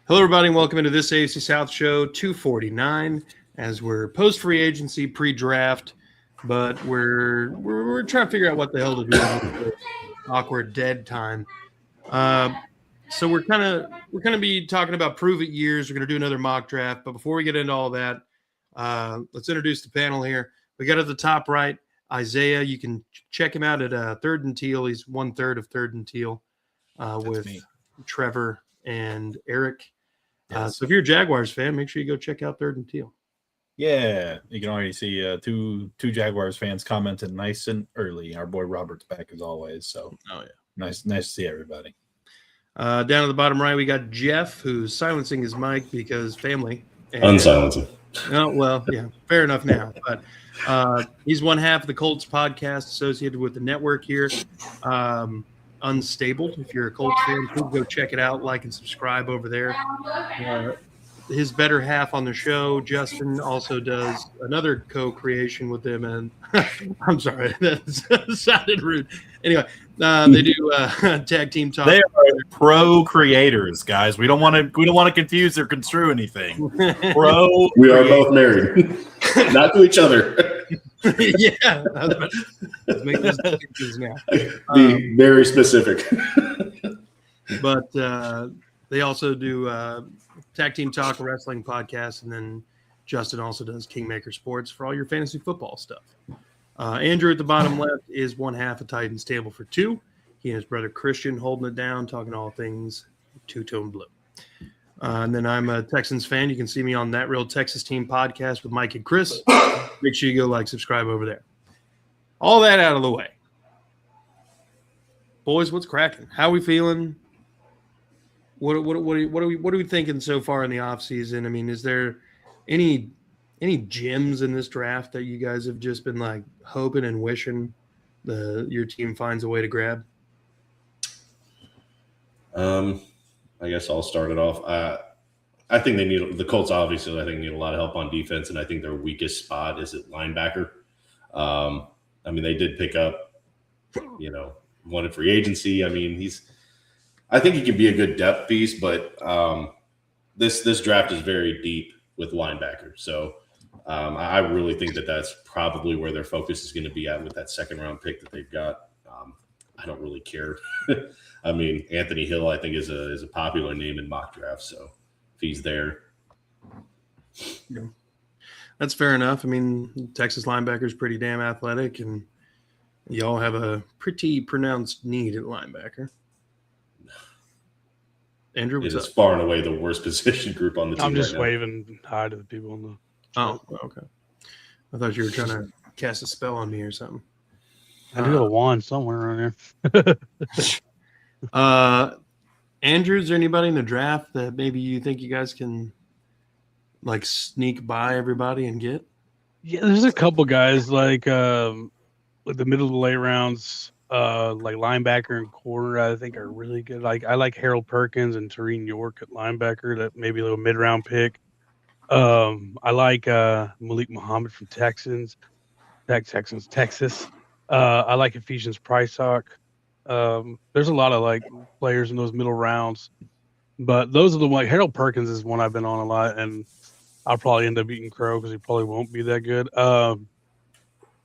Hello, everybody, and welcome into this AFC South show 249. As we're post free agency, pre-draft, but we're trying to figure out what the hell to do in this awkward dead time. So we're gonna be talking about prove it years. We're gonna do another mock draft, but before we get into all that, let's introduce the panel here. We got at the top right Isaiah. You can check him out at Third and Teal. He's 1/3 of Third and Teal with me. Trevor and Eric. Yes. So if you're a Jaguars fan, make sure you go check out Third and Teal. Yeah, you can already see two Jaguars fans commented nice and early. Our boy Robert's back as always, so nice to see everybody. Down at the bottom right, we got Jeff, who's silencing his mic because family. Unsilencing. Oh, well, yeah, fair enough now. But he's one half of the Colts podcast associated with the network here. Unstable. If you're a Colts fan, please go check it out, like and subscribe over there. His better half on the show, Justin, also does another co-creation with them, and I'm sorry, that sounded rude. Anyway, they do tag team talk. They are pro creators, guys. We don't want to confuse or construe anything. Pro. We are both married, not to each other. Yeah, let's make those distinctions now. Be very specific. But they also do Tag Team Talk, a wrestling podcast, and then Justin also does Kingmaker Sports for all your fantasy football stuff. Andrew at the bottom left is one half of Titans Table for Two. He and his brother Christian holding it down, talking all things two-tone blue. And then I'm a Texans fan. You can see me on That Real Texas Team podcast with Mike and Chris. Make sure you go like, subscribe over there. All that out of the way. Boys, what's cracking? How are we feeling? What are we thinking so far in the offseason? I mean, is there any gems in this draft that you guys have just been like hoping and wishing your team finds a way to grab? I guess I'll start it off. I think they need the Colts. Obviously, I think need a lot of help on defense, and I think their weakest spot is at linebacker. I mean, they did pick up, one in free agency. I mean, I think he can be a good depth piece, but this draft is very deep with linebacker. So I really think that's probably where their focus is going to be at with that second round pick that they've got. I don't really care. I mean, Anthony Hill, I think, is a popular name in mock drafts. So if he's there. Yeah. That's fair enough. I mean, Texas linebacker is pretty damn athletic, and y'all have a pretty pronounced need at linebacker. Andrew, what's it is up? far and away the worst position group on the team. I'm just right waving hi to the people on the. Oh, okay. I thought you were trying to cast a spell on me or something. I do have a wand somewhere around here. Andrew, is there anybody in the draft that maybe you think you guys can like sneak by everybody and get? Yeah, there's a couple guys like the middle of the late rounds, like linebacker and corner. I think are really good. Like I like Harold Perkins and Tareen York at linebacker. That maybe a little mid-round pick. I like Malik Muhammad from Texas. I like Ephesians Priceock. There's a lot of like players in those middle rounds, but those are the like Harold Perkins is one I've been on a lot, and I'll probably end up beating Crow because he probably won't be that good.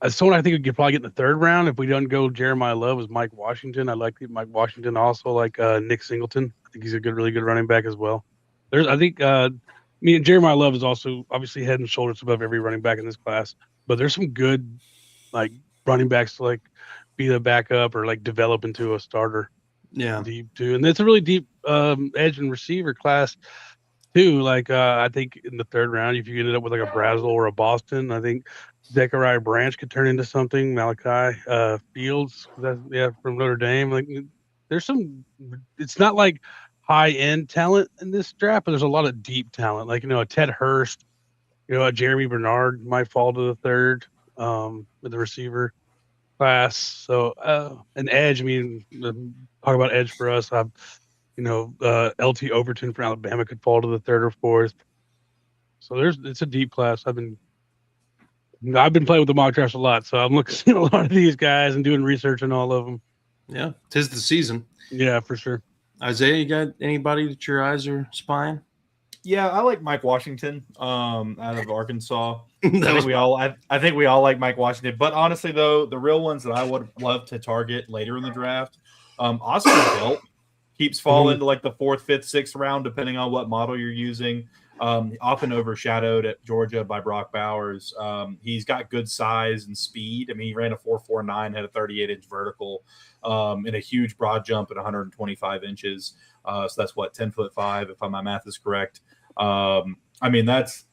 Someone I think we could probably get in the third round if we don't go Jeremiah Love is Mike Washington. I like Mike Washington also, like Nick Singleton. I think he's a really good running back as well. I think me and Jeremiah Love is also obviously head and shoulders above every running back in this class, but there's some good like running backs to like be the backup or like develop into a starter. Yeah, deep too, and it's a really deep edge and receiver class too. Like I think in the third round, if you ended up with like a Brazel or a Boston, I think Zechariah Branch could turn into something. Malachi Fields, from Notre Dame. Like there's some. It's not like high end talent in this draft, but there's a lot of deep talent. Like a Ted Hurst, a Jeremy Bernard might fall to the third with the receiver class. So an edge. I mean, talk about edge for us. LT Overton from Alabama could fall to the third or fourth. So it's a deep class. I've been playing with the mock drafts a lot, so I'm looking at a lot of these guys and doing research on all of them. Yeah, 'tis the season. Yeah, for sure. Isaiah, you got anybody that your eyes are spying? Yeah, I like Mike Washington out of Arkansas. That I think was we all I think we all like Mike Washington. But honestly, though, the real ones that I would love to target later in the draft, Oscar Belt keeps falling to like the 4th, 5th, 6th round, depending on what model you're using. Often overshadowed at Georgia by Brock Bowers. He's got good size and speed. I mean, he ran a 4.49, had a 38-inch vertical, and a huge broad jump at 125 inches. So that's what 10'5", if my math is correct. I mean, that's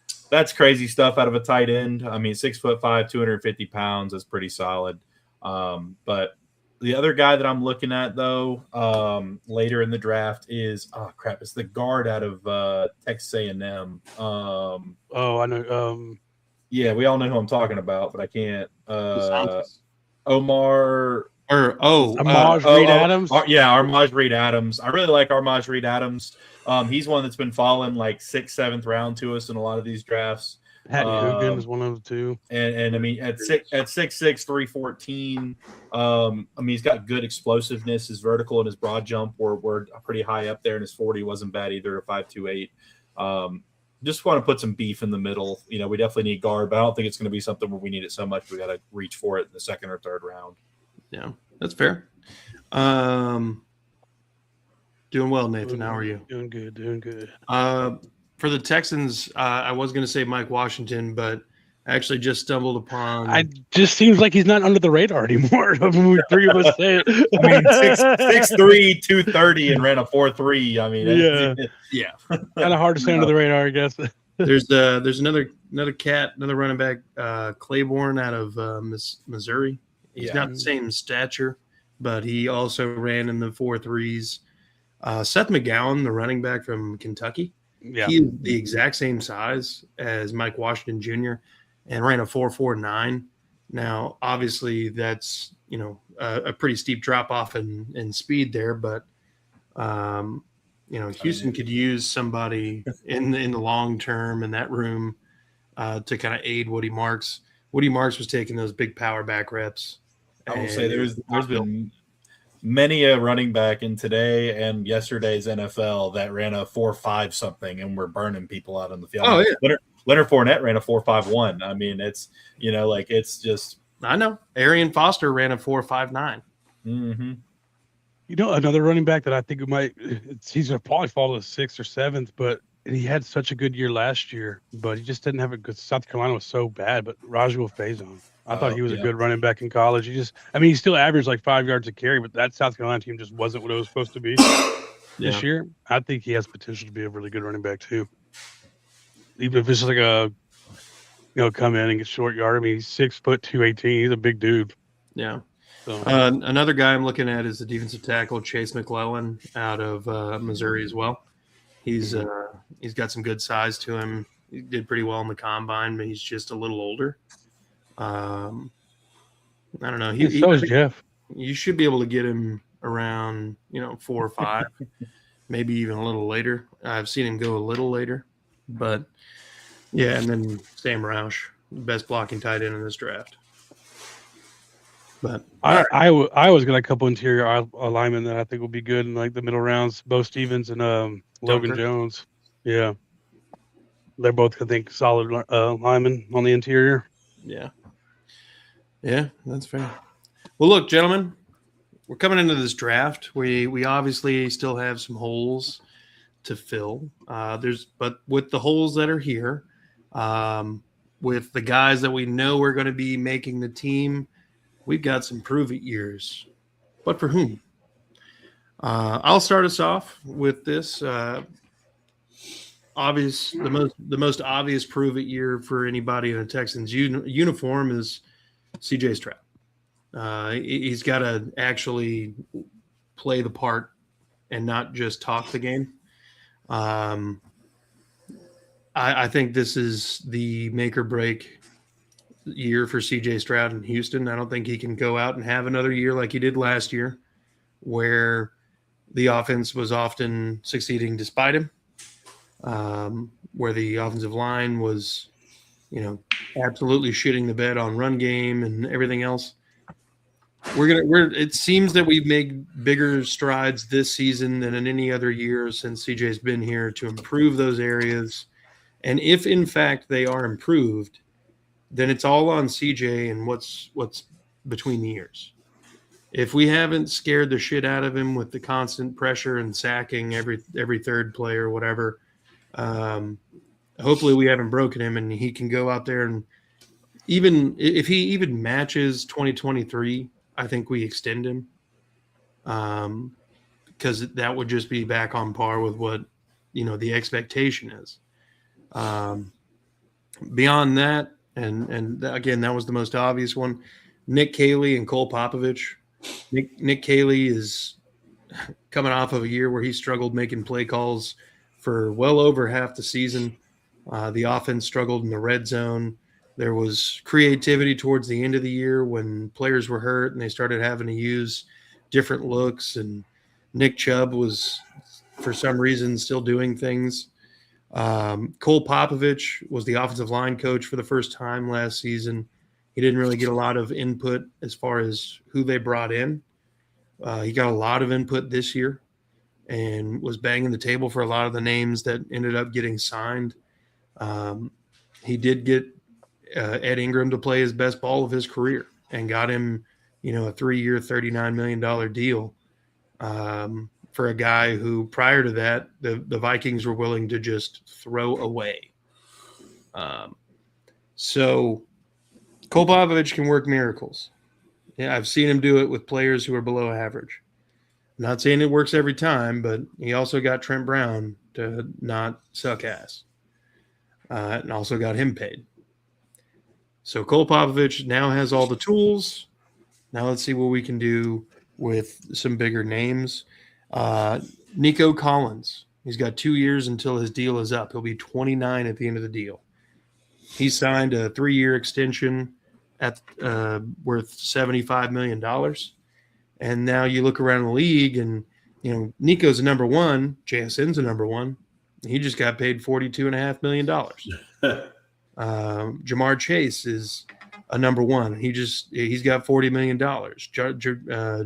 crazy stuff out of a tight end. I mean, 6'5", 250 pounds is pretty solid. But the other guy that I'm looking at though, later in the draft is it's the guard out of Texas A&M. Oh, I know. Yeah, we all know who I'm talking about, but I can't. Omar. Armaj Reed Adams. Armaj Reed Adams. I really like Armaj Reed Adams. He's one that's been falling like 6th, 7th round to us in a lot of these drafts. Patton Coogan is one of the two. And I mean, at 6'6", 314, I mean, he's got good explosiveness. His vertical and his broad jump were pretty high up there, and his 40 wasn't bad either, 5.28. Just want to put some beef in the middle. You know, we definitely need guard, but I don't think it's going to be something where we need it so much we got to reach for it in the 2nd or 3rd round. Yeah, that's fair. Doing well, Nathan. How are you? Doing good. For the Texans, I was going to say Mike Washington, but I actually just stumbled upon. I just seems like he's not under the radar anymore. When we three of us say it. I mean, 6'3", 230, and ran a 4.3. I mean, yeah, kind of hard to stay under the radar, I guess. There's another running back, Claiborne out of Missouri. He's not the same stature, but he also ran in the 4.3s. Seth McGowan, the running back from Kentucky, he is the exact same size as Mike Washington Jr. and ran a 4.49. Now, obviously, that's a pretty steep drop off in speed there, but Houston could use somebody in the long term in that room to kind of aid Woody Marks. Woody Marks was taking those big power back reps. I will say there's been many a running back in today and yesterday's NFL that ran a 4.5 something and we're burning people out on the field. Oh yeah, Leonard Fournette ran a 4.51. I mean, it's it's just. I know Arian Foster ran a 4.59. Mm-hmm. Another running back that I think he's gonna probably fall to the 6th or 7th, but he had such a good year last year, but he just didn't have a good. South Carolina was so bad, but Rajul Faison. I thought he was a good running back in college. He still averaged like 5 yards a carry, but that South Carolina team just wasn't what it was supposed to be this year. I think he has potential to be a really good running back too. Even if it's like come in and get short yard. I mean, he's 6 foot 218. He's a big dude. Yeah. So another guy I'm looking at is the defensive tackle Chase McClellan out of Missouri as well. He's got some good size to him. He did pretty well in the combine, but he's just a little older. I don't know. So is Jeff. You should be able to get him around 4 or 5, maybe even a little later. I've seen him go a little later, but yeah. And then Sam Roush, best blocking tight end in this draft. But I was got a couple interior linemen that I think will be good in like the middle rounds. Bo Stevens and Logan Jones. Yeah, they're both I think solid linemen on the interior. Yeah, that's fair. Well, look, gentlemen, we're coming into this draft. We obviously still have some holes to fill. But with the holes that are here, with the guys that we know are going to be making the team, we've got some prove it years. But for whom? I'll start us off with this. The most obvious prove it year for anybody in a Texans uniform is CJ Stroud. He's got to actually play the part and not just talk the game. I think this is the make or break year for CJ Stroud in Houston. I don't think he can go out and have another year like he did last year, where the offense was often succeeding despite him, where the offensive line was, absolutely shitting the bed on run game and everything else. It seems that we've made bigger strides this season than in any other year since CJ's been here to improve those areas. And if in fact they are improved, then it's all on CJ and what's between the ears. If we haven't scared the shit out of him with the constant pressure and sacking every third play or whatever, hopefully we haven't broken him and he can go out there and even if he even matches 2023, I think we extend him, because that would just be back on par with what the expectation is. Beyond that, and again, that was the most obvious one. Nick Caley and Cole Popovich. Nick Caley is coming off of a year where he struggled making play calls for well over half the season. The offense struggled in the red zone. There was creativity towards the end of the year when players were hurt and they started having to use different looks. And Nick Chubb was, for some reason, still doing things. Cole Popovich was the offensive line coach for the first time last season. He didn't really get a lot of input as far as who they brought in. He got a lot of input this year and was banging the table for a lot of the names that ended up getting signed. He did get Ed Ingram to play his best ball of his career and got him, a 3-year, $39 million deal for a guy who prior to that, the Vikings were willing to just throw away. So Cole Popovich can work miracles. Yeah, I've seen him do it with players who are below average. I'm not saying it works every time, but he also got Trent Brown to not suck ass, and also got him paid. So Cole Popovich now has all the tools. Now let's see what we can do with some bigger names. Nico Collins. He's got 2 years until his deal is up. He'll be 29 at the end of the deal. He signed a 3-year extension at worth $75 million. And now you look around the league and, Nico's a number one. JSN's a number one. He just got paid $42.5 million. Jamar Chase is a number one. He's got $40 million.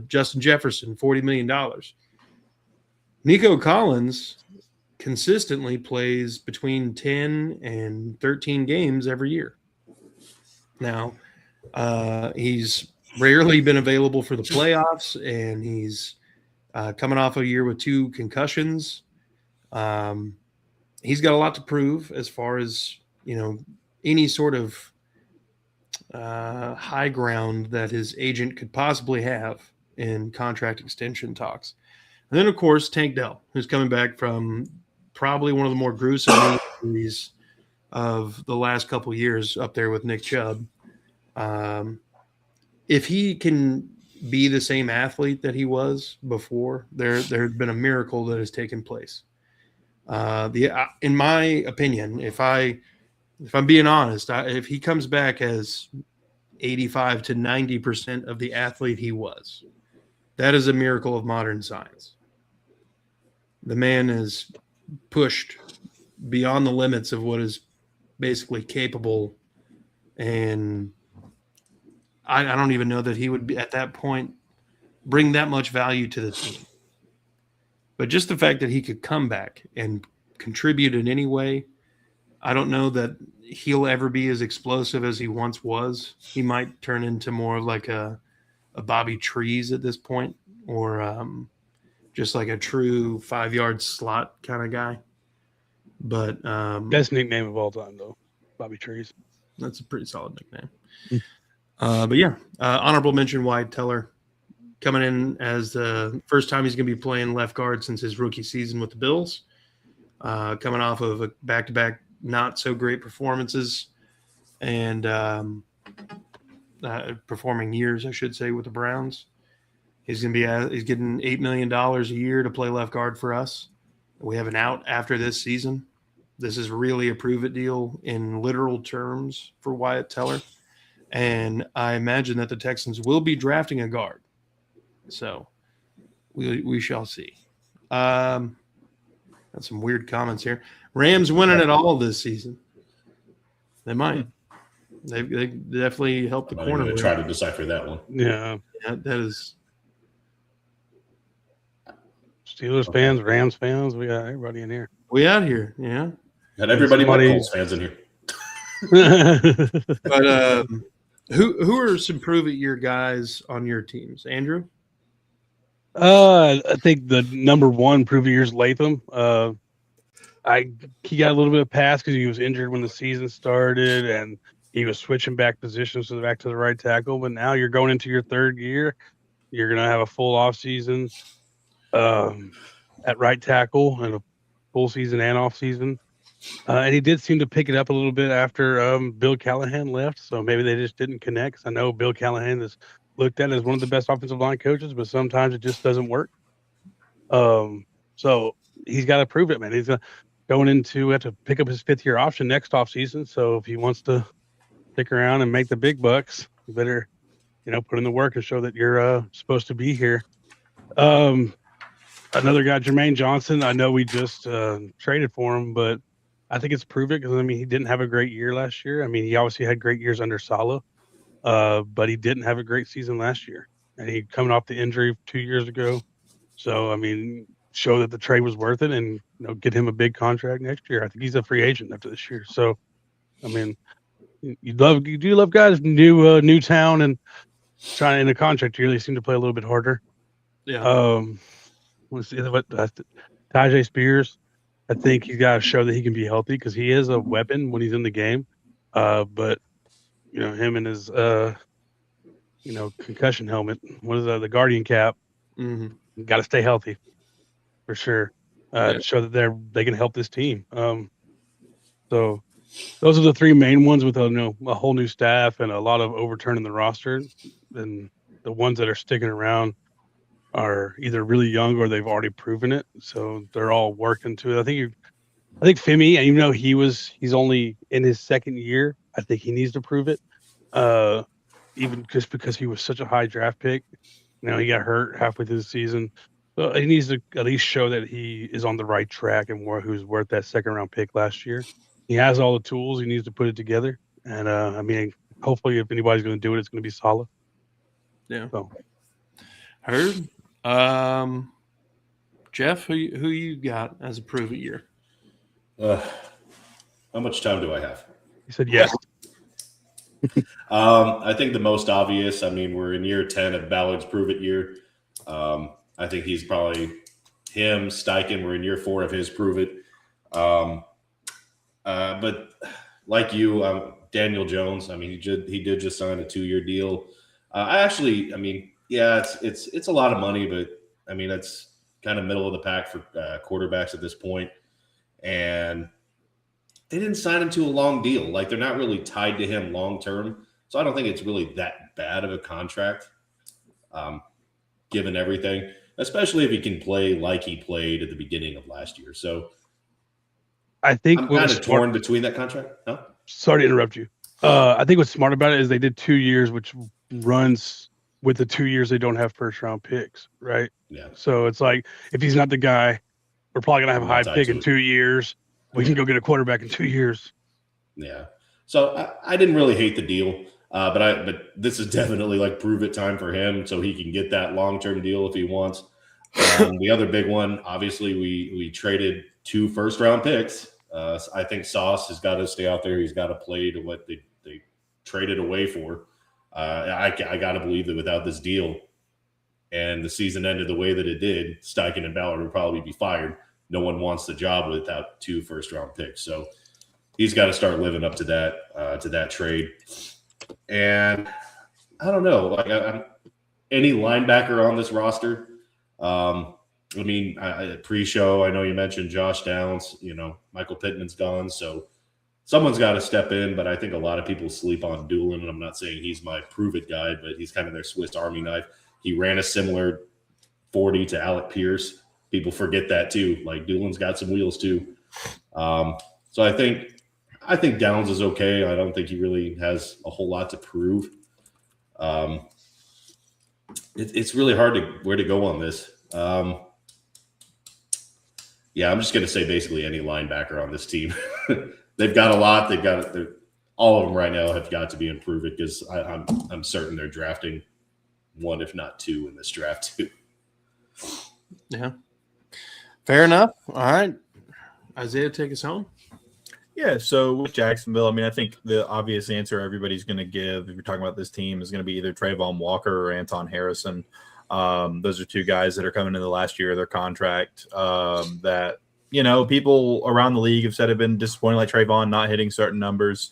Justin Jefferson, $40 million. Nico Collins consistently plays between 10 and 13 games every year. Now, he's rarely been available for the playoffs, and he's coming off a year with 2 concussions. He's got a lot to prove as far as, any sort of high ground that his agent could possibly have in contract extension talks. And then, of course, Tank Dell, who's coming back from probably one of the more gruesome injuries of the last couple years up there with Nick Chubb. If he can be the same athlete that he was before, there's been a miracle that has taken place. In my opinion, if I'm being honest, if he comes back as 85 to 90% of the athlete he was, that is a miracle of modern science. The man is pushed beyond the limits of what is basically capable, and I don't even know that he would be at that point bring that much value to the team. But just the fact that he could come back and contribute in any way, I don't know that he'll ever be as explosive as he once was. He might turn into more of like a Bobby Trees at this point, or just like a true 5-yard slot kind of guy. But Best nickname of all time, though, Bobby Trees. That's a pretty solid nickname. But yeah, honorable mention Wyatt Teller coming in as the first time he's going to be playing left guard since his rookie season with the Bills. Coming off of a back-to-back not so great performances and performing years, I should say, with the Browns. He's getting $8 million a year to play left guard for us. We have an out after this season. This is really a prove-it deal in literal terms for Wyatt Teller. And I imagine that the Texans will be drafting a guard. So we shall see. Got some weird comments here. Rams winning it all this season. They might. They definitely helped the I'm not even corner. going to try to decipher that one. Yeah. That is. Steelers fans, Rams fans, we got everybody in here. We out here, yeah. Got everybody but somebody- Colts fans in here. But who are some prove it year guys on your teams, Andrew? I think the number one prove it year's Latham. He got a little bit of pass because he was injured when the season started, and he was switching back positions to back to the right tackle. But now you're going into your third year. You're gonna have a full off season at right tackle and a full season and off season. And he did seem to pick it up a little bit after Bill Callahan left. So maybe they just didn't connect. 'Cause I know Bill Callahan is looked at as one of the best offensive line coaches, but sometimes it just doesn't work. So he's got to prove it, man. He's going into have to pick up his 5th-year option next offseason. So if he wants to stick around and make the big bucks, you better, put in the work and show that you're supposed to be here. Another guy, Jermaine Johnson. I know we just traded for him, but I think it's prove it because he didn't have a great year last year. He obviously had great years under Saleh, but he didn't have a great season last year, and he coming off the injury 2 years ago. So show that the trade was worth it, and get him a big contract next year. I think he's a free agent after this year. So, you do love guys new town and trying in a contract year. They seem to play a little bit harder. Yeah. Let's see what Tajay Spears. I think he's got to show that he can be healthy because he is a weapon when he's in the game. But him and his concussion helmet. What is that? The Guardian cap. Mm-hmm. Got to stay healthy for sure. To show that they can help this team. So those are the three main ones with a whole new staff and a lot of overturning the roster. And the ones that are sticking around are either really young or they've already proven it. So they're all working to it. I think Femi, and even though he's only in his 2nd year, I think he needs to prove it. Even just because he was such a high draft pick. He got hurt halfway through the season. So he needs to at least show that he is on the right track and who's worth that 2nd round pick last year. He has all the tools. He needs to put it together. And hopefully if anybody's going to do it, it's going to be Saleh. Yeah. So. Heard. Jeff, who you got as a prove it year? How much time do I have? He said yes. I think the most obvious, we're in year 10 of Ballard's prove it year. I think he's probably him, Steichen. We're in year 4 of his prove it. But like you, Daniel Jones, he did just sign a 2-year deal. It's a lot of money, but it's kind of middle of the pack for quarterbacks at this point. And they didn't sign him to a long deal. Like, they're not really tied to him long term. So I don't think it's really that bad of a contract, given everything, especially if he can play like he played at the beginning of last year. So I think I'm kind of torn between that contract. Huh? Sorry to interrupt you. I think what's smart about it is they did 2 years, which runs with the 2 years they don't have 1st round picks, right? Yeah. So it's like, if he's not the guy, we're probably gonna have a high pick in 2 years. We can go get a quarterback in 2 years. Yeah. So I didn't really hate the deal, but this is definitely like prove it time for him, so he can get that long-term deal if he wants. The other big one, obviously, we traded 2 first-round picks. I think Sauce has got to stay out there. He's got to play to what they traded away for. I got to believe that without this deal and the season ended the way that it did, Steichen and Ballard would probably be fired. No one wants the job without 2 first-round picks. So he's got to start living up to that trade. And I don't know, any linebacker on this roster. Pre-show, I know you mentioned Josh Downs. Michael Pittman's gone, so someone's got to step in. But I think a lot of people sleep on Doolin, and I'm not saying he's my prove-it guy, but he's kind of their Swiss Army knife. He ran a similar 40 to Alec Pierce. People forget that too. Like, Doolin's got some wheels too. So I think Downs is okay. I don't think he really has a whole lot to prove. It's really hard where to go on this. I'm just going to say basically any linebacker on this team. They've got a lot. all of them right now have got to be improved because I'm certain they're drafting one, if not two, in this draft too. Yeah. Fair enough. All right. Isaiah, take us home. Yeah, so with Jacksonville, I mean, I think the obvious answer everybody's going to give if you're talking about this team is going to be either Trayvon Walker or Anton Harrison. Those are two guys that are coming in the last year of their contract that, people around the league have said have been disappointed, like Trayvon not hitting certain numbers,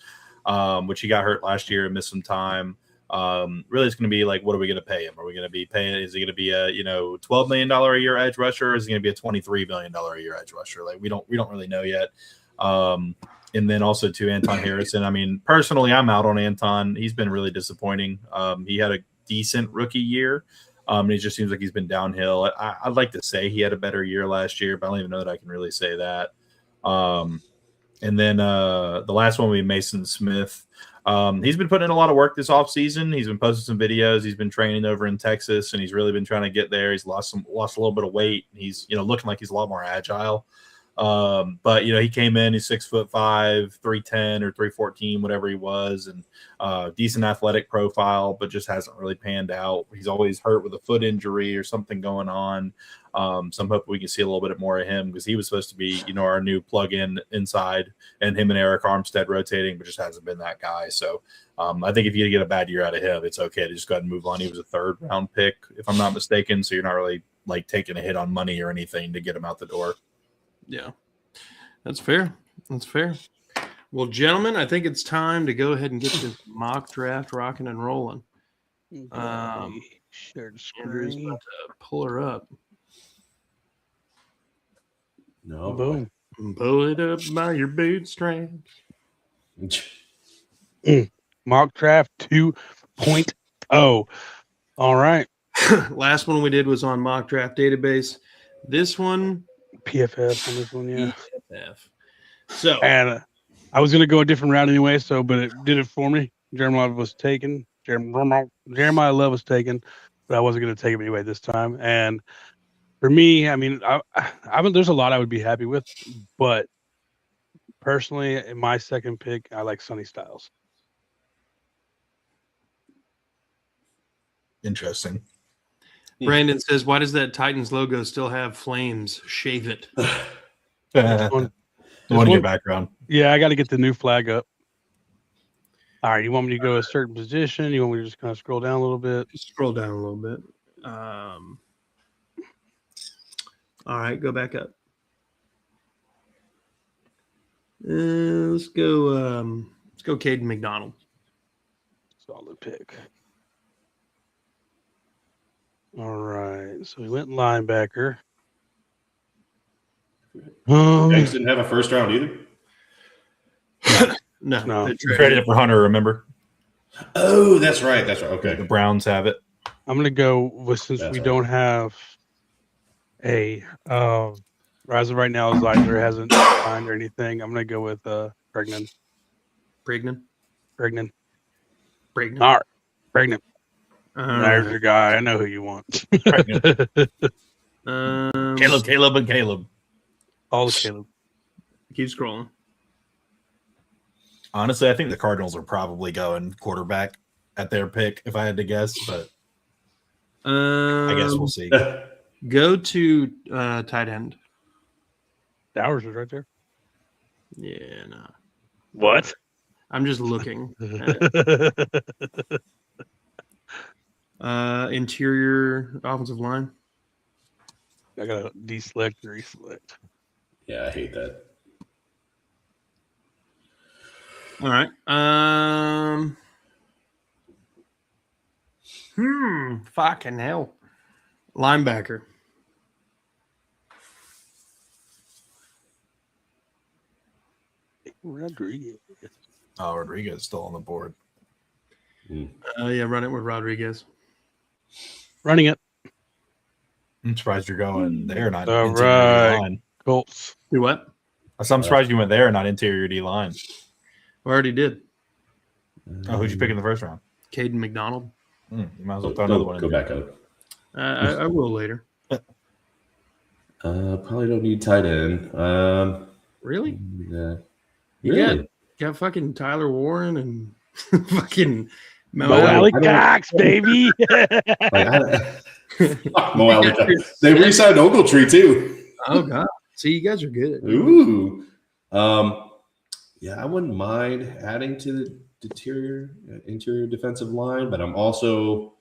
which he got hurt last year and missed some time. Really, it's going to be like, what are we going to pay him? Are we going to be paying? Is he going to be a $12 million a year edge rusher, or is he going to be a $23 million a year edge rusher? Like we don't really know yet. And then also to Anton Harrison. I mean, personally, I'm out on Anton. He's been really disappointing. He had a decent rookie year. And it just seems like he's been downhill. I'd like to say he had a better year last year, but I don't even know that I can really say that. And then the last one will be Mason Smith. He's been putting in a lot of work this offseason. He's been posting some videos. He's been training over in Texas, and he's really been trying to get there. He's lost a little bit of weight. He's looking like he's a lot more agile. But he came in, he's 6'5", 310 or 314, whatever he was, and decent athletic profile, but just hasn't really panned out. He's always hurt with a foot injury or something going on. So I'm hoping we can see a little bit more of him because he was supposed to be, our new plug-in inside, and him and Eric Armstead rotating, but just hasn't been that guy. So I think if you get a bad year out of him, it's okay to just go ahead and move on. He was a 3rd-round pick, if I'm not mistaken, so you're not really like taking a hit on money or anything to get him out the door. Yeah, that's fair. That's fair. Well, gentlemen, I think it's time to go ahead and get this mock draft rocking and rolling. Share the Andrew's screen. about to pull her up. No, Boom. Pull it up by your bootstraps. Mock draft 2.0. All right. Last one we did was on mock draft database. This one, PFF on this one, yeah. PFF. So, And I was going to go a different route anyway, but it did it for me. Jeremiah Love was taken, but I wasn't going to take him anyway this time. And for me, I mean, there's a lot I would be happy with, but personally, in my second pick, I like Sonny Styles. Interesting. Brandon says, why does that Titans logo still have flames? Shave it. I want to get background. Yeah, I got to get the new flag up. All right, you want me to go a certain position? You want me to just kind of scroll down a little bit? Just scroll down a little bit. All right, go back up. Let's go Caden McDonald. Solid pick. All right, so we went linebacker. Jags didn't have a 1st round either. No. No. We traded it for Hunter, remember? Oh, that's right. That's right. Okay. The Browns have it. I'm gonna go with, since That's we right. don't have a as of right now, Zeidler hasn't signed or anything. I'm gonna go with Bregnan. Brignan. All Brignan. right, Bregnan. There's your guy. I know who you want. Caleb, and Caleb. All the Caleb. Keep scrolling. Honestly, I think the Cardinals are probably going quarterback at their pick, if I had to guess, but I guess we'll see. Go to tight end. Dowers is right there. Yeah, no. What? I'm just looking. Interior offensive line. I gotta deselect and reselect. Yeah, I hate that. All right. Fucking hell. Linebacker. Rodriguez. Oh, Rodriguez is still on the board. Yeah, run it with Rodriguez. Running it. I'm surprised you're going there, not All interior right. D-line. Colts. Do what? So I'm surprised you went there, not interior D-line. I already did. Oh, who'd you pick in the 1st round? Caden McDonald. You might as well throw another one in Go there. back up. I will later. Probably don't need tight end. Really? Yeah. You Really? got got fucking Tyler Warren and fucking Mo Mo Alley I don't- Cox, baby. Fuck Mo Alley Cox. They re-signed Ogletree too. Oh god. See, you guys are good. Ooh. Yeah, I wouldn't mind adding to the interior defensive line, but I also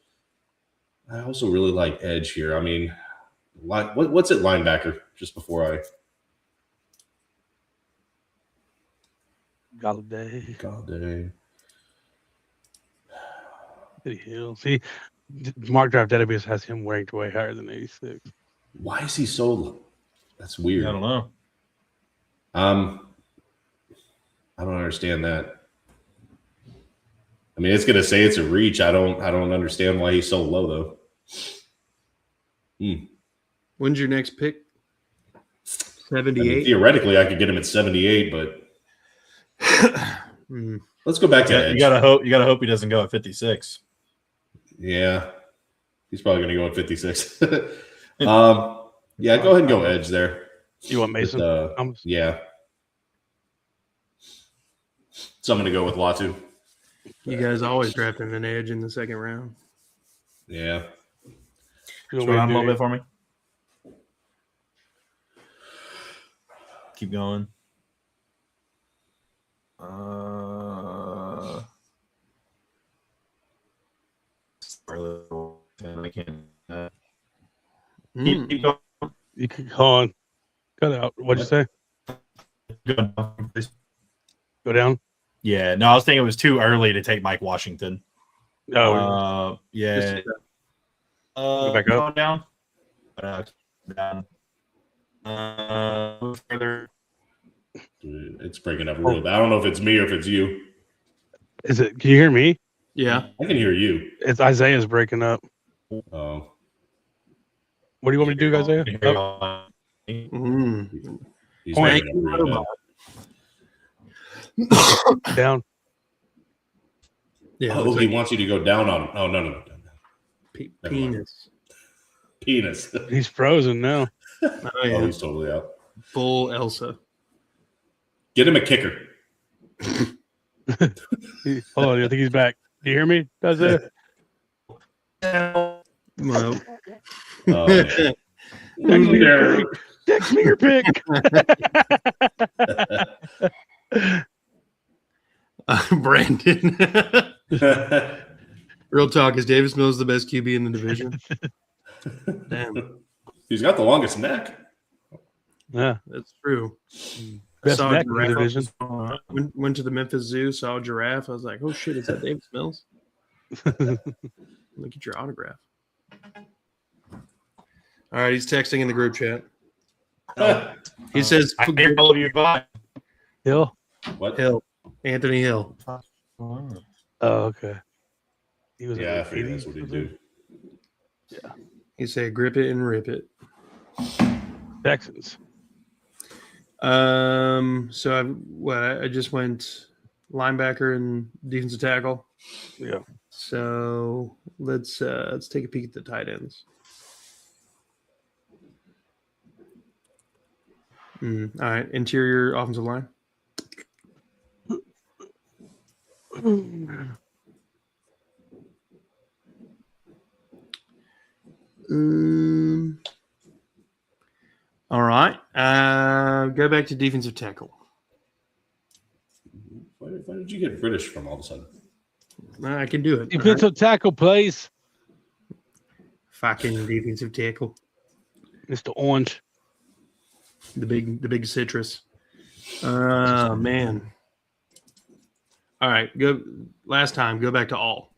really like edge here. I mean, what's it linebacker? Just before I Galladay, God, Eddie Hill. See, Mark Draft Database has him ranked way higher than 86. why is he so low? That's I weird. don't know. I don't understand that. I mean, it's gonna say it's a reach. I don't understand why he's so low though. When's your next pick? I mean, 78. theoretically, I could get him at 78, but Hmm. let's go back to Yeah, edge. you gotta hope he doesn't go at 56. Yeah, he's probably gonna go at 56. Yeah, go ahead and go edge there. You want Mason? Thomas? Yeah. So I'm gonna go with Latu. You guys always drafting an edge in the second round. Yeah. You want Scroll me down to a do little it? bit for me. Keep going. I can't. Mm. Keep going. You can go on. Cut out. What'd you say? Go down? Yeah, no, I was thinking it was too early to take Mike Washington. Oh, Yeah. Go back up. Go down. Down. Move further. Dude, it's breaking up real bad. I don't know if it's me or if it's you. is it? Can you hear me? Yeah. I can hear you. It's Isaiah's breaking up. Oh, What do you want me to do, Isaiah? Up? Mm. he's Point. breaking up real bad. Down? Yeah. Oh, looks he like wants you to go down on him. Oh, no. Never mind. penis. Penis. He's frozen now. Oh Oh, yeah. he's totally out. Full Elsa. Get him a kicker. Hold on, I think he's back. Do you hear me, Isaiah? Well, Oh, man. Text me your pick. Text me your pick. Brandon. Real talk, is Davis Mills the best QB in the division? Damn, He's got the longest neck. Yeah, that's true. best saw neck in the giraffe. division. Went to the Memphis Zoo, saw a giraffe. I was like, oh shit, is that Davis Mills? Look at your autograph. All right, he's texting in the group chat. He says I hear all of you. Bye. Hill. What? Hill, Anthony Hill. Oh, okay. He was Yeah, I in the figured that's 80s, what he was do. He said, grip it and rip it. Texans. So I just went linebacker and defensive tackle. Yeah. So let's take a peek at the tight ends. All right, interior offensive line. All right. Go back to defensive tackle. Why did you get British from all of a sudden? I can do it. All right. Defensive tackle, please. Fucking defensive tackle. Mr. Orange. The big citrus. Oh man. All right, go last time. Go back to all.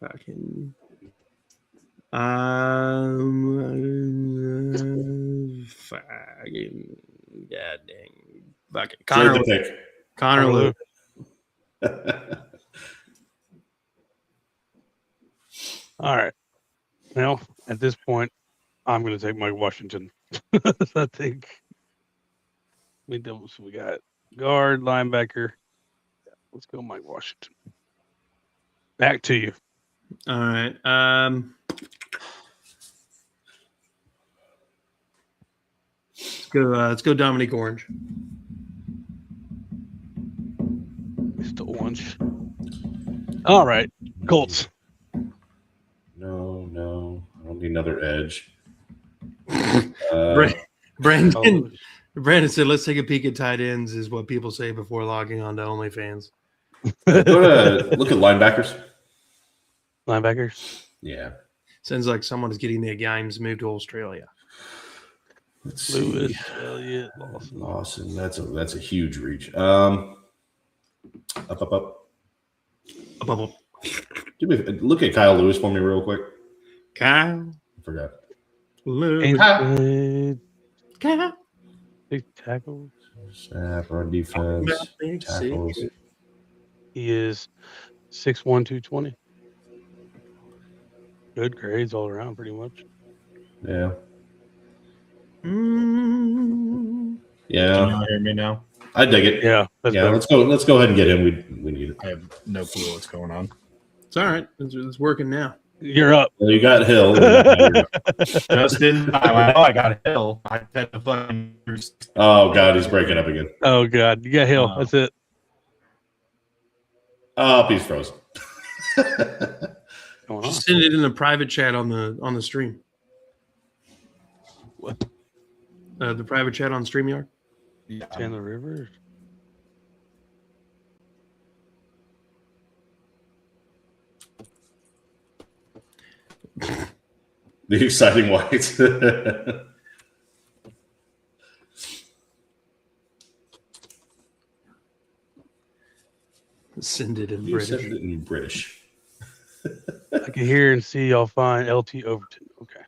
Fucking fucking god dang fucking Trade Connor the pick. Connor Lewis. All right. Well, at this point, I'm going to take Mike Washington. I think we got guard, linebacker. Let's go, Mike Washington. Back to you. All right. Let's go Dominique Orange. Mr. Orange. All right. Colts. No. I don't need another edge. Brandon. Oh, Brandon said, "Let's take a peek at tight ends," is what people say before logging on to OnlyFans. Go to look at linebackers. linebackers. Yeah. Sounds like someone is getting their games moved to Australia. Let's see. Lewis, Elliott, Lawson. Lawson. That's a huge reach. Up. Look at Kyle Lewis for me real quick. Kyle I forgot. Lewis. Kyle. Big tackle. Snap, run defense, Big tackles. secret. He is 6'1", 220. Good grades all around, pretty much. Yeah. Can Yeah. you hear me now? I dig it. Yeah, that's Yeah, better. let's go ahead and get him. We need it. I have no clue what's going on. It's all right. It's working now. You're up. Well, you got Hill. Justin, I know I got Hill. I had to fucking. Oh God, he's breaking up again. Oh God, you got Hill. That's it. Oh, he's frozen. Going on. Just send it in the private chat on the stream. What? The private chat on StreamYard. Chandler Rivers. The exciting whites. Send it in You British. said it in British. I can hear and see y'all find LT Overton. Okay.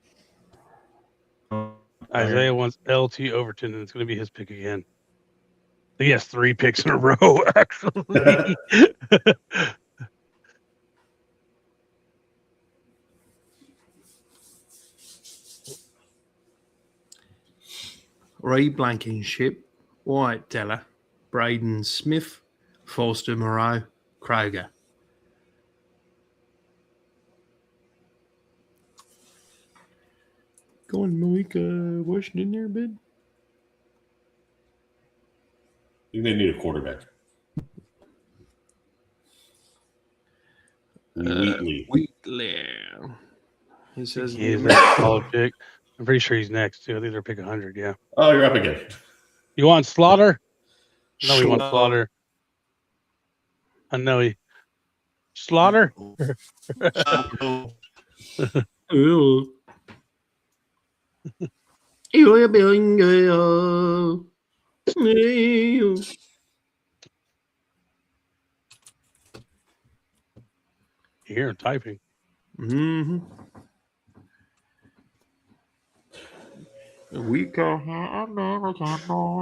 Isaiah wants LT Overton, and it's going to be his pick again. He has 3 picks in a row, actually. Ray Blankenship, White Teller, Braden Smith, Forster Moreau, Kroger. Go on, Malik Washington there, bid. You may need a quarterback. Wheatley. Wheatley. He says He is a solid pick. I'm pretty sure he's next, too. I think they're pick 100, yeah. Oh, you're up again. You want Slaughter? No, he wants Slaughter. Slaughter. I know he. Slaughter? Ooh. You're being girl. You hear him typing. Mm-hmm. We go American boy,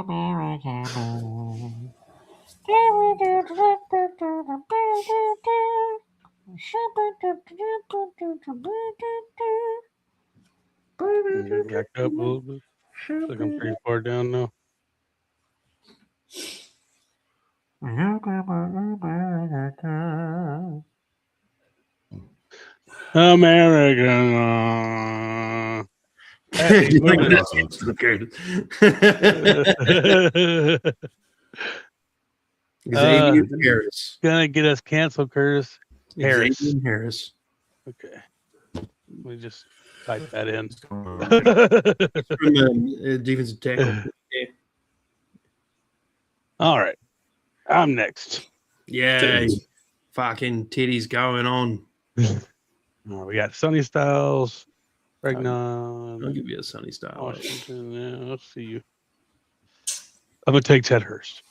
American boy. Back up a little bit. Like I'm pretty far down now. American. Hey, look at Xavier Harris. Gonna get us canceled, Curtis. Harris. Xavier Harris. Okay. Let me just type that in. From defensive tackle. All right. I'm next. Yeah. Fucking titties going on. We got Sonny Styles, I'll Regnon, give you a sunny style. Washington. Yeah, let's see you. I'm gonna take Ted Hurst.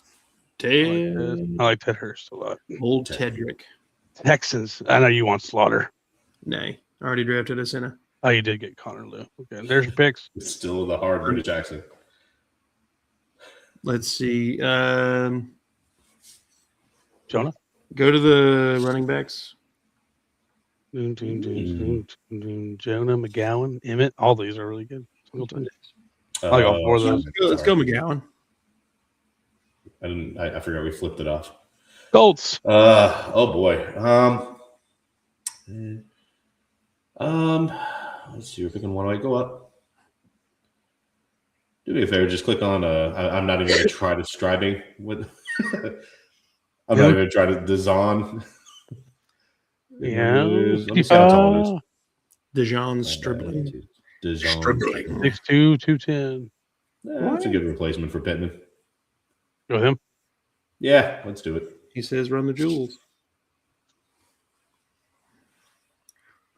I like Ted Hurst a lot. Old Tedrick. Texans. I know you want Slaughter. Nay. Already drafted a center. Oh, you did get Connor Lew. Okay, there's your picks. It's still the hard British accent. Let's see. Jonah. Go to the running backs. Jonah McGowan, Emmett. All these are really good. Singleton. I like all 4 of those. Let's go, McGowan. I forgot we flipped it off. Colts. Oh boy. Let's see. We're picking one. I go up. Do me a favor. Just click on. I'm not even going to try describing with. I'm not even going to try to design. Yeah. Let me see how tall it is. Dejan Stribling. Dejan. 6'2", 210. That's a good replacement for Pittman. Go with him. Yeah, let's do it. He says, "Run the jewels."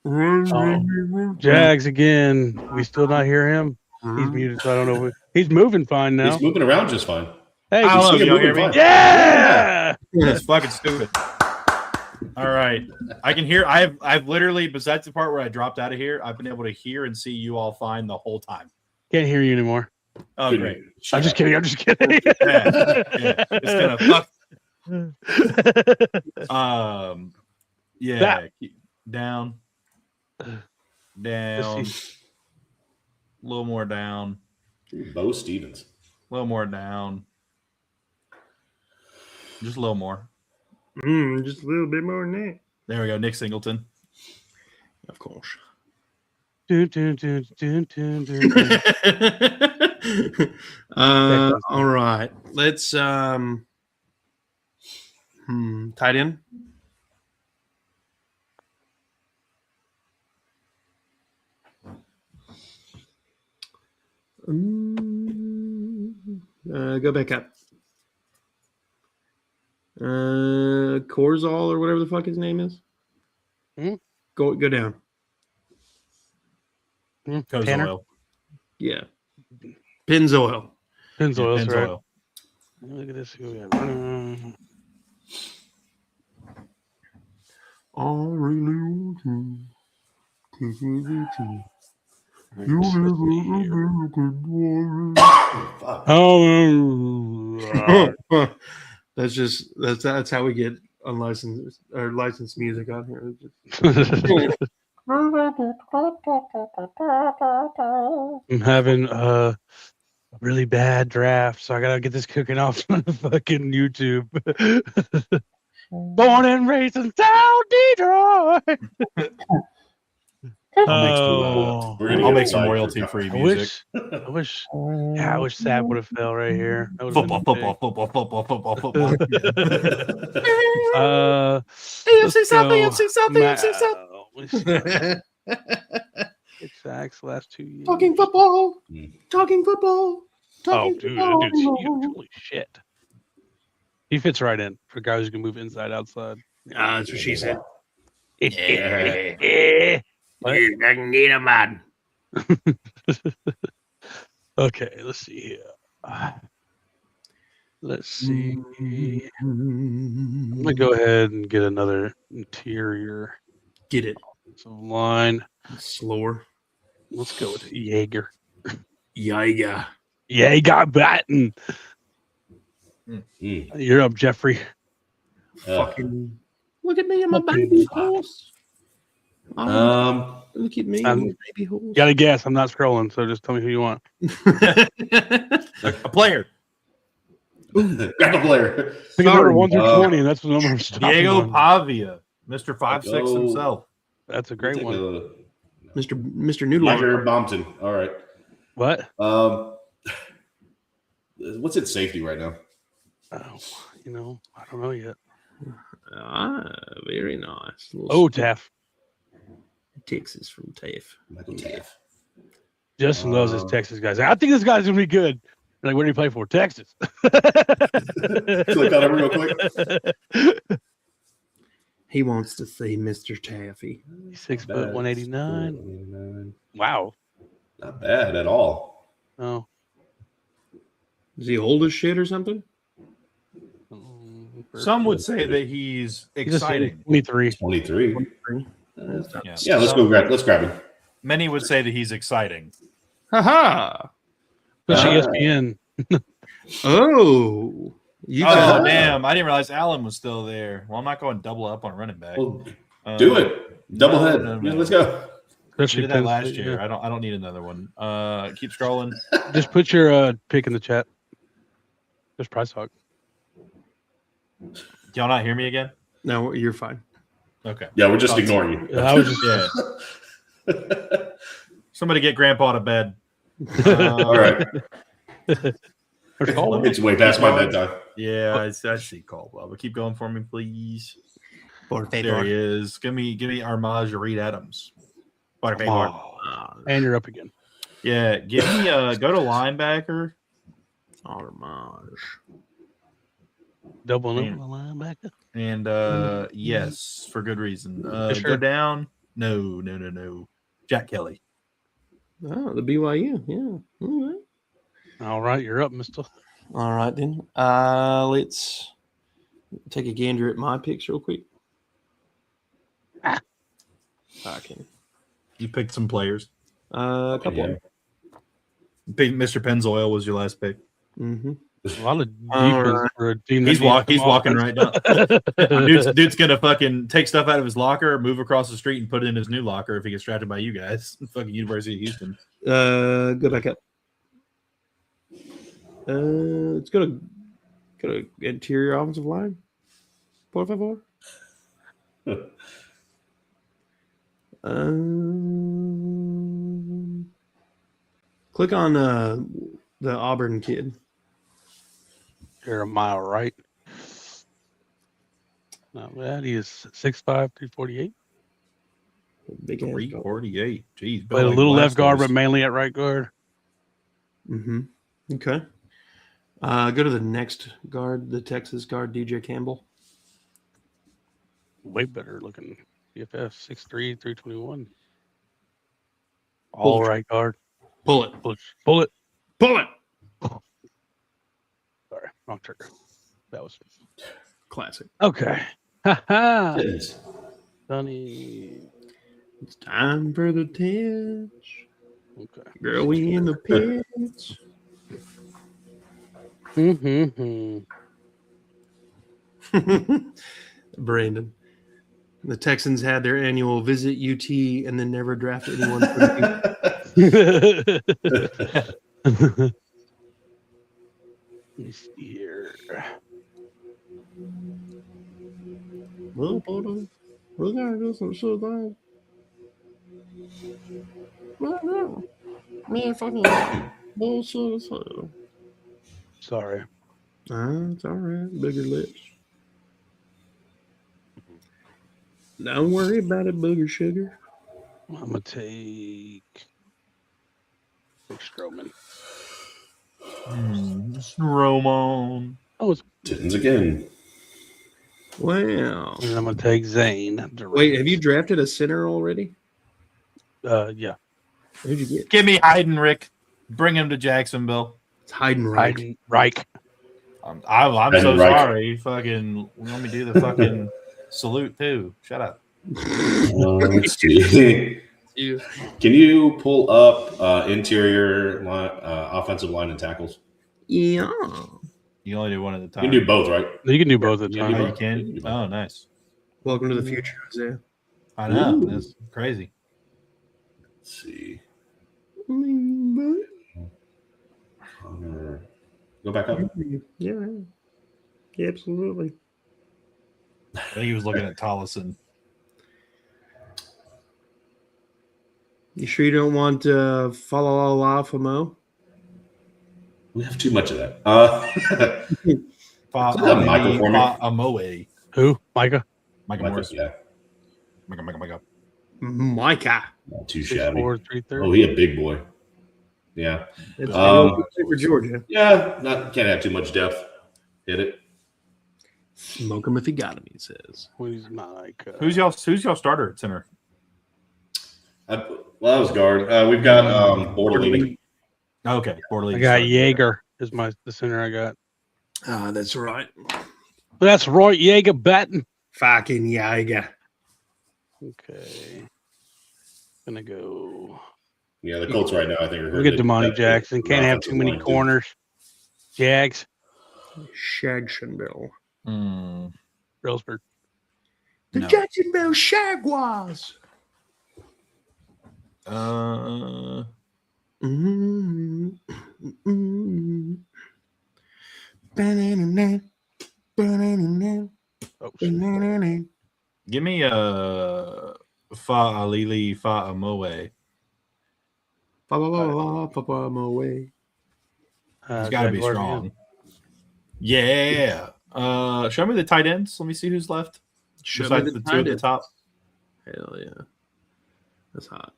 Oh. Jags again. We still not hear him. He's muted, so I don't know. He's moving fine now. He's moving around just fine. Hey, I don't know if see him y'all hear moving me. fine. yeah. That's fucking stupid. All right. I can hear. I've literally, besides the part where I dropped out of here, I've been able to hear and see you all fine the whole time. Can't hear you anymore. Oh, Good. great. I'm just kidding. I'm just kidding. Yeah. It's gonna fuck. Yeah. That- Down. Down. A little more down. Bo Stevens. A little more down. Just a little more. Just a little bit more than that. There we go. Nick Singleton. Of course. Dun, dun, dun, dun, dun, dun, dun. All right. Let's tight end. Go back up. Corzal or whatever the fuck his name is. Hmm? Go down. Tanner? Oil. Yeah. Pennzoil. Pennzoil, that's right. Pennzoil. Look at this. Oh, that's how we get unlicensed or licensed music on here. I'm having a really bad draft, so I gotta get this cooking off on fucking YouTube. Born and raised in South Detroit. Oh, We're gonna I'll get make some aside royalty-free I music. wish Sab would have fell right here. That would've been Football. AFC South, AFC South. 6 sacks last 2 years. Talking football. Talking football. Oh, Talking dude, football. that dude's huge. Holy shit. He fits right in for guys who can move inside, outside. That's what she said. What? You doesn't need a man. Okay, let's see here. Let's see. I'm gonna go ahead and get another interior Get it. line. Slower. Let's go with Jaeger. Yiga. Jaeger Batten. Mm. You're up, Jeffrey. Fucking. Look at me and my baby horse. Look at me and my baby horse. You gotta guess. I'm not scrolling, so just tell me who you want. A player. Grab a player. Pick a number Sorry. 1 through 20, and that's the number I'm stopping Diego on. Pavia. Mr. 5'6" Go. himself. That's a great one. Mr. Noodle. Michael Bompton. All right. What? What's its safety right now? Oh, I don't know yet. Very nice. Oh, Taff. Texas from TAFE. Michael Taff. Justin loves his Texas guys. I think this guy's gonna be good. Like, where do you play for? Texas. Click on it real quick. He wants to see Mr. Taffy. He's 6 foot 189. 189. Wow. Not bad at all. Oh. Is he old as shit or something? Some would say that he's exciting. 23. 23. Yeah. Yeah, let's go grab. Let's grab him. Many would say that he's exciting. Ha Especially ESPN. Oh. You Oh, got damn. I didn't realize Allen was still there. Well, I'm not going double up on running back. Well, do it. Double no, head. no, Yeah, no. let's go. We Especially did that Penn last State, year. yeah. I don't need another one. Keep scrolling. Just put your pick in the chat. There's Price Hawk. Y'all not hear me again? No, you're fine. Okay. Yeah, we're just ignoring you. I was just Yeah. Somebody get Grandpa to bed. All right. There's Caldwell. It's way past my bedtime. Yeah, I see Caldwell. But keep going for me, please. Por There favor. he is. Give me Armaj Reed Adams. Por favor. Oh, and you're up again. Yeah, give me go to linebacker. Armage. Double Man. number linebacker. And yes, for good reason. Go Fisher. down. No. Jack Kelly. Oh, the BYU. Yeah. All right. All right, you're up, Mister. All right then. Let's take a gander at my picks real quick. Okay. You picked some players. A couple. Yeah. Of Mr. Pennzoil was your last pick. them. A lot of All defense right. for a team. He's walking right now. now. Dude's gonna fucking take stuff out of his locker, move across the street, and put it in his new locker if he gets drafted by you guys. Fucking University of Houston. Go back up. Let's go to interior offensive line. Por favor. Click on the Auburn kid. You're a mile right. Not bad. He is 6'5", 248. Big ass. 348. Jeez. Played a little left guard, but mainly at right guard. Mm-hmm. Okay. Go to the next guard, the Texas guard, DJ Campbell. Way better looking. CFF 6'3", 321. All right guard. Pull it. Pull it. Pull it. Sorry, wrong trigger. That was Classic. okay. Ha Yes. Sonny. It's time for the tits. Okay. Girl, we in the pits. Mm-hmm. Brandon. The Texans had their annual visit UT and then never drafted anyone. For the Let's see here. Well, hold on. We gotta do some shit like. No. Man, fucking bullshit as hell. Sorry. It's all right. Bigger lips. Don't worry about it, booger sugar. I'm gonna take Big Strowman. Roman. Oh, it's, Titans again. Wow. and I'm gonna take Zane. Wait, have you drafted a center already? Yeah. Who'd you get? Give me Heidenreich. Bring him to Jacksonville. It's Heidenreich. Reich. I'm so Heidenreich. sorry. Fucking let me do the fucking salute too. Shut up. Let's see. Can you pull up interior line, offensive line and tackles? Yeah. You only do one at a You time. can do both, right? You can do both at the Yeah, Oh, time. you both. can. Oh, nice. Welcome to the future, Isaiah. I know. Ooh. That's crazy. Let's see. Go back up. Yeah. Absolutely. I think he was looking at Tollison. You sure you don't want Falala Famo? We have too much of that. Michael for me? Amoe. Who? Micah? Michael Morris. Yeah, Micah. Micah. not too shabby. 6'4", 330. Oh, he a big boy. Yeah, It's Um, for Georgia. yeah. Can't have too much depth. Hit it. Smoke him if he got him, he says. Who's Micah? Who's y'all starter at center? Well, that was guard. We've got Bordelini. Okay, Bordelini. I got Jaeger is the center I got. Ah, that's right. That's Roy Jaeger batting. Fucking Yaga. Okay. Gonna go. Yeah, the Colts right now, I think, are Look at hurting. Damani That's Jackson. the Can't have offensive too many line, too. corners. Jags. Shagsonville. Rosberg. The No. Jacksonville Jaguars. Mm-hmm. Mm-hmm. Ba-na-na-na. Ba-na-na-na. Oh, shit. Ba-na-na-na. Give me Fa'alili Fa'amoe. Papa away. He's got to be Jaguars strong. again. Yeah. Show me the tight ends. Let me see who's left. Show me Besides the the two at the tight top. Hell yeah. That's hot.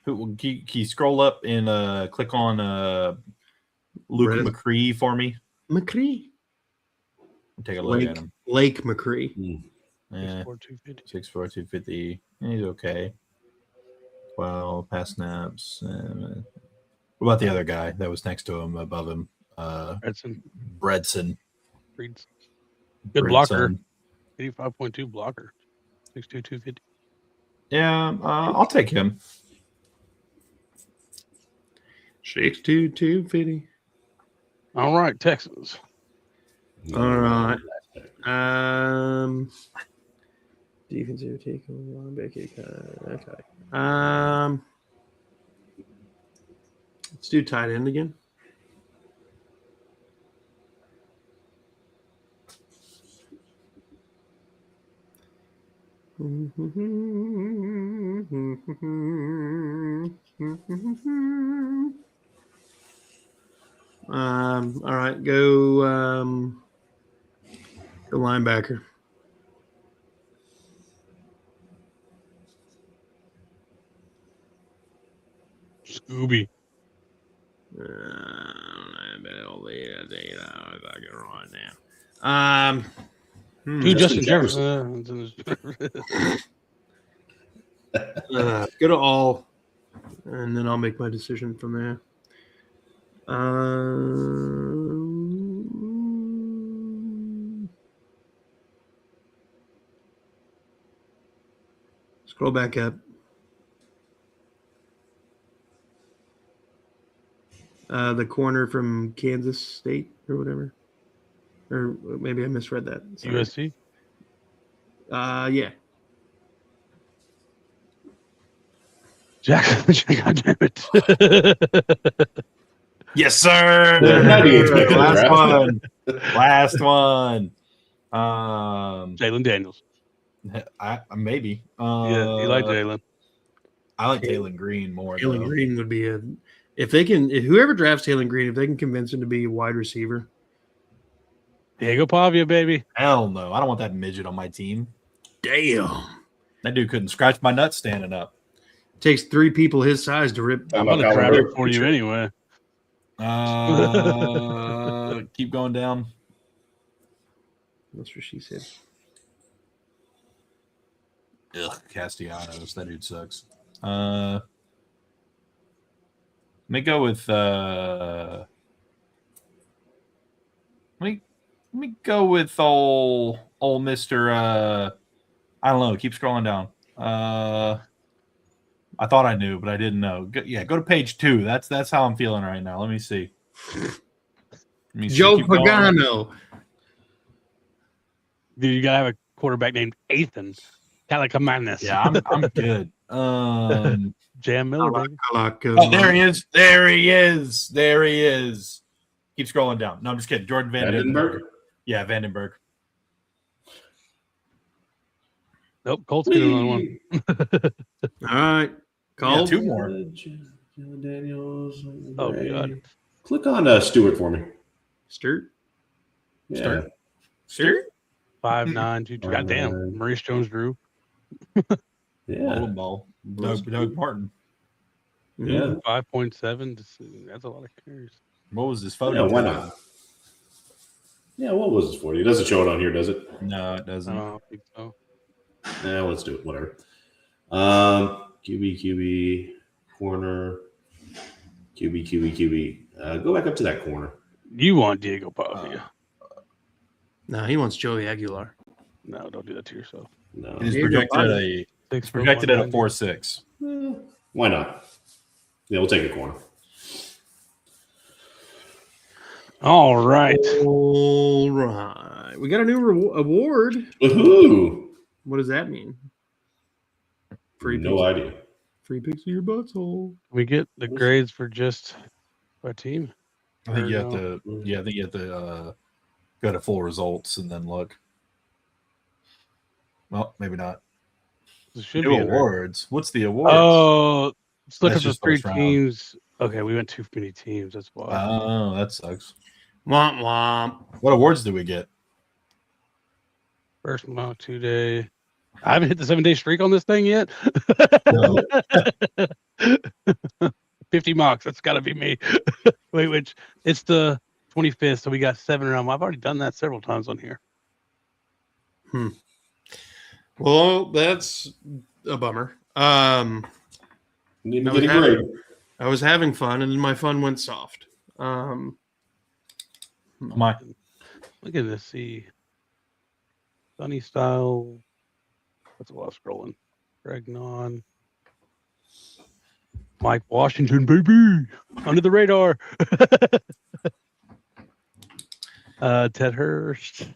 Who can you scroll up and click on Luke Red- McCree for me? McCree. Take a look at him. Lake McCree. Yeah, 6'4", 250. 6'4", 250. He's okay. 12 pass snaps. What about the other guy that was next to him, above him? Edson Bredson. Reed's good blocker. Bredson. 85.2 blocker. 6'2", 250. Yeah, I'll take him. 6'2", 250. All right, Texans. All right. Defensive tackle, linebacker. Okay. Let's do tight end again. All right, go linebacker. Scooby. Dude, Justin Jefferson. Go to all, and then I'll make my decision from there. Scroll back up. The corner from Kansas State or whatever. Or maybe I misread that. Sorry. USC. Yeah. Jack, God damn it. Yes, sir. How do you expect the Last draft? one. Last one. Jalen Daniels. Maybe. Yeah, you like Jalen. I like Taylor Green more. Taylor though. Green would be if whoever drafts Taylor Green, if they can convince him to be a wide receiver. Diego Pavia, baby. Hell no. I don't want that midget on my team. Damn. That dude couldn't scratch my nuts standing up. Takes 3 people his size to rip. I'm about going to Kyler grab it Murray? for you anyway. Keep going down. That's what she said. Ugh, Castellanos. That dude sucks. Let me go with let me go with old Mr. I don't know. Keep scrolling down. I thought I knew, but I didn't know. Go to page 2. That's how I'm feeling right now. Let me see. Joe Keep going. Pagano. Dude, you got to have a quarterback named Ethan Calicamanus. Yeah, I'm good. Jam Miller, baby. Oh, there he is. There he is. There he is. Keep scrolling down. No, I'm just kidding. Jordan Vandenberg. Yeah, Vandenberg. Nope, Colts get another one. All right. Call. Yeah, 2 more. Daniels. Oh, God. Click on Stewart for me. Sturt. Yeah. Stewart? Stewart? 5'9", 2 God damn. Maurice Jones-Drew. Yeah. Ball. Doug Martin. Yeah. 5.7. That's a lot of carries. What was this photo? Yeah, why not? Yeah, what was this for? It doesn't show it on here, does it? No, it I doesn't. don't think so. Yeah, let's do it. Whatever. QB, corner. QB. Go back up to that corner. You want Diego Pavia. No, he wants Joey Aguilar. No, don't do that to yourself. No. He's Diego projected at a 6'1", 4.6. Why not? Yeah, we'll take a corner. All right. All right. We got a new award. Woohoo! What does that mean? Free No picks, idea. free picks of your butthole. We get the grades for just our team. I think you have No. to. Yeah, I think you have to go to full results and then look. Well, maybe not. It should New be in there. awards. What's the awards? Oh, let's look That's at the just three first round. teams. Okay, we went too many teams. That's why. Oh, that sucks. Womp womp. What awards do we get? First mock 2-day. I haven't hit the 7-day streak on this thing yet. No. 50 mocks. That's got to be me. Wait, which it's the 25th, so we got 7 around. I've already done that several times on here. Well, that's a bummer. Need to I was get a having- grade. I was having fun, and then my fun went soft. My Look at this. See, Sunny Style. That's a lot of scrolling. Greg Non. Mike Washington, baby, under the radar. Ted Hurst.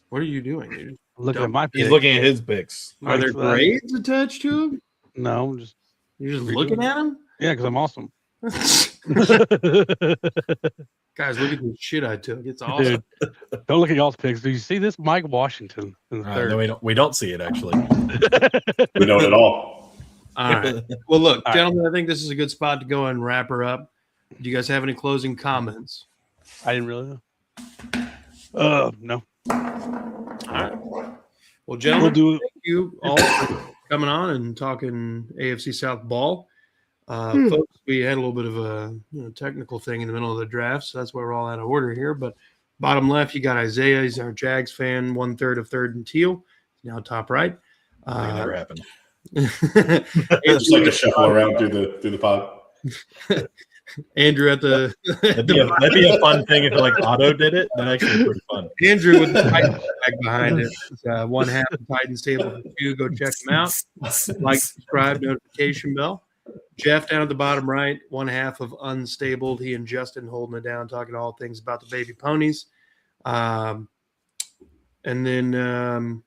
What are you doing? Dude? Looking at my he's pick. looking at his picks. Are there Mike's, grades attached to him? No, I'm just You're just Redoing looking at him? yeah, because I'm awesome. Guys, look at the shit I took. It's awesome. Dude, don't look at y'all's picks. Do you see this? Mike Washington in the third. No, we don't see it actually. We don't at all. All right. Well, look, All right. gentlemen, I think this is a good spot to go and wrap her up. Do you guys have any closing comments? I didn't really know. No. All right. Well, We'll gentlemen, do it. thank you all for coming on and talking AFC South ball. Folks, we had a little bit of a technical thing in the middle of the draft, so that's why we're all out of order here. But bottom left, you got Isaiah. He's our Jags fan, 1/3 of third and teal. Now top right. I think that happened. Just like to shuffle around through the pod. Andrew at the That'd be a fun thing if like Otto did it. That'd actually be pretty fun. Andrew with the Titans flag behind it. It's, one half of Titans table for two. Go check them out. Like, subscribe, notification bell. Jeff down at the bottom right, one half of Unstable. He and Justin holding it down, talking all things about the baby ponies. And then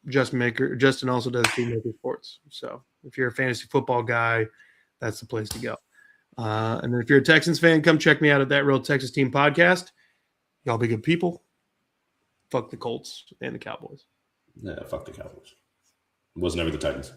Justin also does Team Maker Sports. So if you're a fantasy football guy, that's the place to go. And then if you're a Texans fan, come check me out at That Real Texas Team Podcast. Y'all be good people. Fuck the Colts and the Cowboys. Yeah, fuck the Cowboys. It was never the Titans.